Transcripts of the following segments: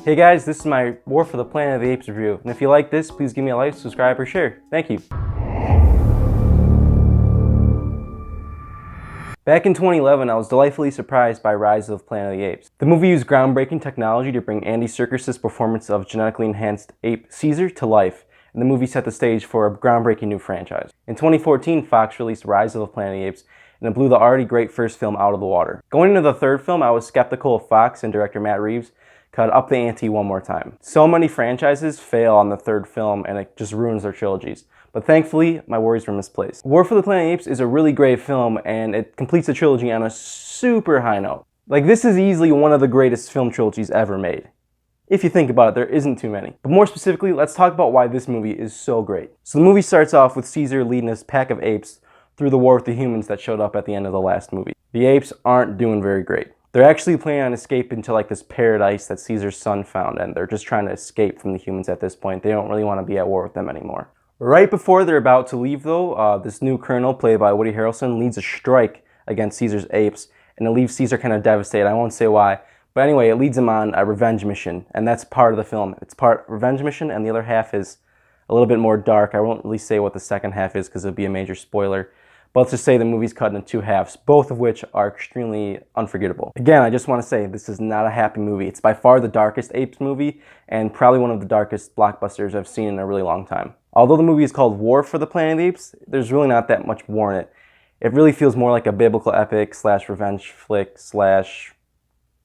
Hey guys, this is my War for the Planet of the Apes review, and if you like this, please give me a like, subscribe, or share. Thank you. Back in 2011, I was delightfully surprised by Rise of the Planet of the Apes. The movie used groundbreaking technology to bring Andy Serkis's performance of genetically enhanced ape Caesar to life, and the movie set the stage for a groundbreaking new franchise. In 2014, Fox released Rise of the Planet of the Apes, and it blew the already great first film out of the water. Going into the third film, I was skeptical of Fox and director Matt Reeves could up the ante one more time. So many franchises fail on the third film, and it just ruins their trilogies. But thankfully, my worries were misplaced. War for the Planet of the Apes is a really great film, and it completes the trilogy on a super high note. Like, this is easily one of the greatest film trilogies ever made. If you think about it, there isn't too many. But more specifically, let's talk about why this movie is so great. So the movie starts off with Caesar leading his pack of apes through the war with the humans that showed up at the end of the last movie. The apes aren't doing very great. They're actually planning on escaping to like this paradise that Caesar's son found, and they're just trying to escape from the humans at this point. They don't really want to be at war with them anymore. Right before they're about to leave though, this new colonel, played by Woody Harrelson, leads a strike against Caesar's apes, and it leaves Caesar kind of devastated. I won't say why, but anyway, it leads him on a revenge mission, and that's part of the film. It's part revenge mission, and the other half is a little bit more dark. I won't really say what the second half is because it would be a major spoiler. But let's just say the movie's cut into two halves, both of which are extremely unforgettable. Again, I just want to say this is not a happy movie. It's by far the darkest Apes movie, and probably one of the darkest blockbusters I've seen in a really long time. Although the movie is called War for the Planet of the Apes, there's really not that much war in it. It really feels more like a biblical epic slash revenge flick slash...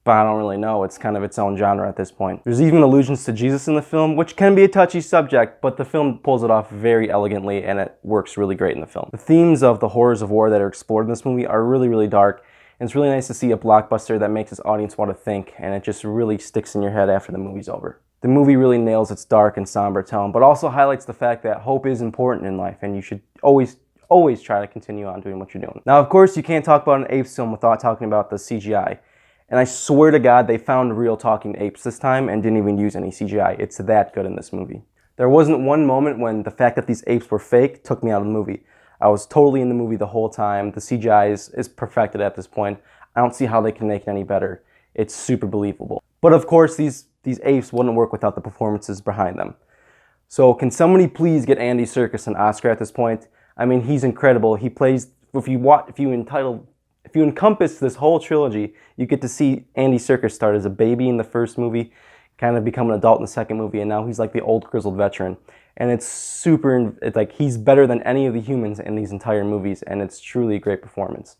but I don't really know. It's kind of its own genre at this point. There's even allusions to Jesus in the film, which can be a touchy subject, but the film pulls it off very elegantly, and it works really great in the film. The themes of the horrors of war that are explored in this movie are really, really dark, and it's really nice to see a blockbuster that makes its audience want to think, and it just really sticks in your head after the movie's over. The movie really nails its dark and somber tone, but also highlights the fact that hope is important in life, and you should always try to continue on doing what you're doing. Now, of course, you can't talk about an Apes film without talking about the CGI. And I swear to God, they found real talking apes this time and didn't even use any CGI. It's that good in this movie. There wasn't one moment when the fact that these apes were fake took me out of the movie. I was totally in the movie the whole time. The CGI is perfected at this point. I don't see how they can make it any better. It's super believable. But of course, these apes wouldn't work without the performances behind them. So can somebody please get Andy Serkis an Oscar at this point? I mean, he's incredible. He plays, if you encompass this whole trilogy, you get to see Andy Serkis start as a baby in the first movie, kind of become an adult in the second movie, and now he's like the old grizzled veteran. And it's like he's better than any of the humans in these entire movies, and it's truly a great performance.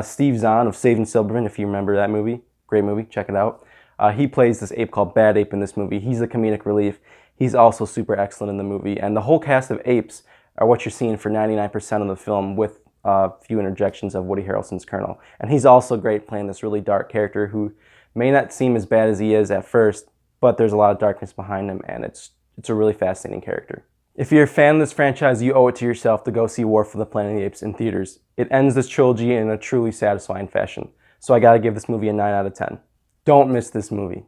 Steve Zahn of Saving Silverman, if you remember that movie, great movie, check it out. He plays this ape called Bad Ape in this movie. He's the comedic relief. He's also super excellent in the movie, and the whole cast of apes are what you're seeing for 99% of the film, with a few interjections of Woody Harrelson's Colonel. And he's also great playing this really dark character who may not seem as bad as he is at first, but there's a lot of darkness behind him, and it's a really fascinating character. If you're a fan of this franchise, you owe it to yourself to go see War for the Planet of the Apes in theaters. It ends this trilogy in a truly satisfying fashion. So I gotta give this movie a 9 out of 10. Don't miss this movie.